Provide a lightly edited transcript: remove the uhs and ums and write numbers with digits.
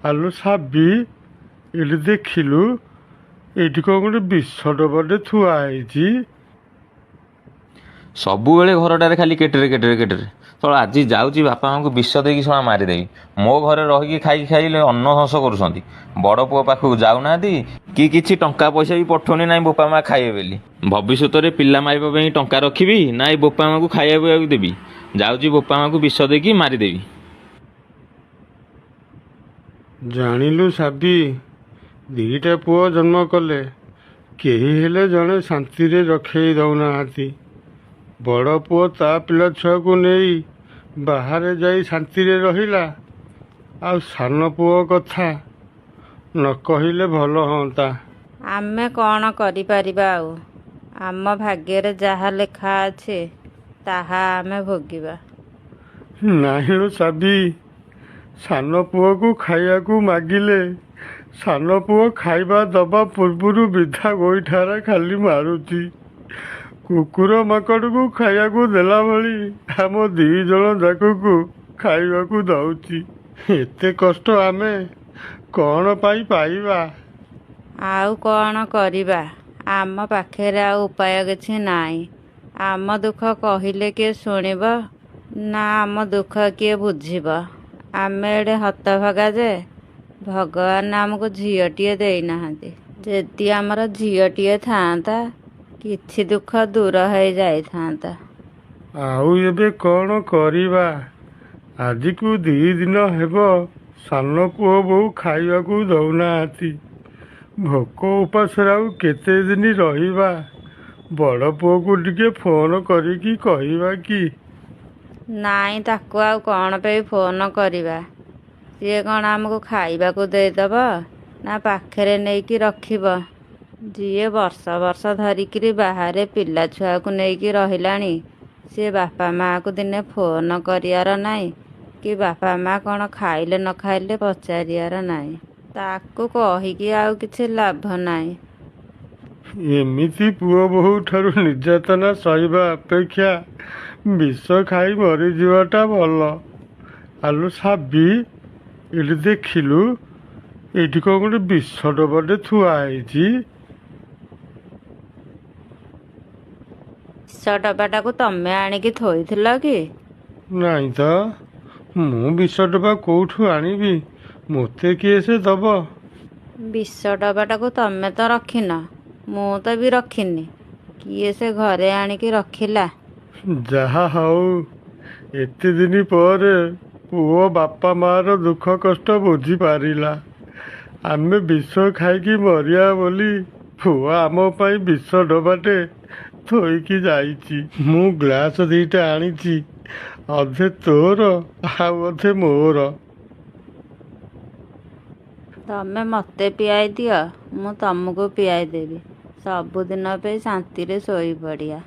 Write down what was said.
ଆଲୋ ସାବି, ଏଠି ଦେଖିଲୁ, ଏଇଠି କ'ଣ ଗୋଟେ ବିଷ ଡବାଟେ ଥୁଆ ହେଇଛି। ସବୁବେଳେ ଘରଟାରେ ଖାଲି କେଟେରେ କେଟେରେ କେଟେରେ। ଶଳା ଆଜି ଯାଉଛି ବାପା ମାଆଙ୍କୁ ବିଷ ଦେଇକି ଶଳା ମାରିଦେବି। ମୋ ଘରେ ରହିକି ଖାଇକି ଖାଇଲେ ଅନ୍ନ ହଂସ କରୁଛନ୍ତି। ବଡ଼ ପୁଅ ପାଖକୁ ଯାଉନାହାନ୍ତି କି କିଛି ଟଙ୍କା ପଇସା ବି ପଠଉନି ନାହିଁ ବୋପା ମା ଖାଇବେ ବୋଲି। ଭବିଷ୍ୟତରେ ପିଲା ମାଇବା ପାଇଁ ଟଙ୍କା ରଖିବି ନା ଏଇ ବୋପା ମାଆଙ୍କୁ ଖାଇବା ପିଇବାକୁ ଦେବି। ଯାଉଛି ବୋପା ମାଆଙ୍କୁ ବିଷ ଦେଇକି ମାରିଦେବି। ଜାଣିଲୁ ସାବି, ଦିଟା ପୁଅ ଜନ୍ମ କଲେ, କେହି ହେଲେ ଜଣେ ଶାନ୍ତିରେ ରଖେଇ ଦେଉନାହାନ୍ତି। ବଡ଼ ପୁଅ ତା ପିଲା ଛୁଆକୁ ନେଇ ବାହାରେ ଯାଇ ଶାନ୍ତିରେ ରହିଲା, ଆଉ ସାନ ପୁଅ କଥା ନ କହିଲେ ଭଲ ହୁଅନ୍ତା। ଆମେ କ'ଣ କରିପାରିବା ଆଉ? ଆମ ଭାଗ୍ୟରେ ଯାହା ଲେଖା ଅଛି ତାହା ଆମେ ଭୋଗିବା। ନାହିଁ ଲୋ ସାବି, ସାନ ପୁଅକୁ ଖାଇବାକୁ ମାଗିଲେ ସାନ ପୁଅ ଖାଇବା ଦବା ପୂର୍ବରୁ ବିଧା ଗୋଇଠାରା ଖାଲି ମାରୁଛି। କୁକୁର ମାଙ୍କଡ଼କୁ ଖାଇବାକୁ ଦେଲା ଭଳି ଆମ 2 ଜଣ ଯାକକୁ ଖାଇବାକୁ ଦଉଛି। ଏତେ କଷ୍ଟ ଆମେ କ'ଣ ପାଇଁ ପାଇବା? ଆଉ କ'ଣ କରିବା? ଆମ ପାଖରେ ଆଉ ଉପାୟ କିଛି ନାହିଁ। ଆମ ଦୁଃଖ କହିଲେ କିଏ ଶୁଣିବ, ନା ଆମ ଦୁଃଖ କିଏ ବୁଝିବ? ଆମେ ଏଡ଼େ ହତଭାଗା ଯେ ଭଗବାନ ଆମକୁ ଝିଅଟିଏ ଦେଇନାହାନ୍ତି। ଯଦି ଆମର ଝିଅଟିଏ ଥାଆନ୍ତା, କିଛି ଦୁଃଖ ଦୂର ହେଇଯାଇଥାନ୍ତା। ଆଉ ଏବେ କ'ଣ କରିବା? ଆଜିକୁ 2 ଦିନ ହେବ ସାନ ପୁଅ ବୋଉ ଖାଇବାକୁ ଦଉନାହାନ୍ତି। ଭୋକ ଉପାସରେ ଆଉ କେତେ ଦିନ ରହିବା? ବଡ଼ ପୁଅକୁ ଟିକେ ଫୋନ୍ କରିକି କହିବା କି? ନାଇଁ, ତାକୁ ଆଉ କ'ଣ ପାଇଁ ଫୋନ୍ କରିବା? ସିଏ କ'ଣ ଆମକୁ ଖାଇବାକୁ ଦେଇଦେବ ନା ପାଖରେ ନେଇକି ରଖିବ? ଯିଏ ବର୍ଷ ବର୍ଷ ଧରିକିରି ବାହାରେ ପିଲା ଛୁଆକୁ ନେଇକି ରହିଲାଣି, ସିଏ ବାପା ମାଆକୁ ଦିନେ ଫୋନ୍ କରିବାର ନାହିଁ, କି ବାପା ମାଆ କ'ଣ ଖାଇଲେ ନ ଖାଇଲେ ପଚାରିବାର ନାହିଁ। ତାକୁ କହିକି ଆଉ କିଛି ଲାଭ ନାହିଁ। ଏମିତି ପୁଅ ବୋହୂ ଠାରୁ ନିର୍ଯାତନା ସହିବା ଅପେକ୍ଷା ବିଷ ଖାଇ ମରିଯିବାଟା ଭଲ। ଆଲୋ ସାବି, ଏଠି ଦେଖିଲୁ, ଏଇଠି କ'ଣ ଗୋଟେ ବିଷ ଡବାଟେ ଥୁଆ ହେଇଛି। ବିଷ ଡବାଟାକୁ ତମେ ଆଣିକି ଥୋଇଥିଲ କି? ନାଇଁ ତ, ମୁଁ ବିଷ ଡବା କୋଉଠୁ ଆଣିବି? ମୋତେ କିଏ ସେ ଦବ? ବିଷ ଡବାଟାକୁ ତମେ ତ ରଖିନ, ମୁଁ ତ ବି ରଖିନି। କିଏ ସେ ଘରେ ଆଣିକି ରଖିଲା? ଯାହା ହଉ, ଏତେ ଦିନ ପରେ ପୁଅ ବାପା ମାଆର ଦୁଃଖ କଷ୍ଟ ବୁଝିପାରିଲା। ଆମେ ବିଷ ଖାଇକି ମରିବା ବୋଲି ପୁଅ ଆମ ପାଇଁ ବିଷ ଡବାଟେ ଥୋଇକି ଯାଇଛି। ମୁଁ ଗ୍ଲାସ 2ଟା ଆଣିଛି, ଅଧେ ତୋର ଆଉ ଅଧେ ମୋର। ତମେ ମୋତେ ପିଆଇ ଦିଅ, ମୁଁ ତମକୁ ପିଆଇ ଦେବି। ସବୁଦିନ ପାଇଁ ଶାନ୍ତିରେ ଶୋଇପଡ଼ିଆ।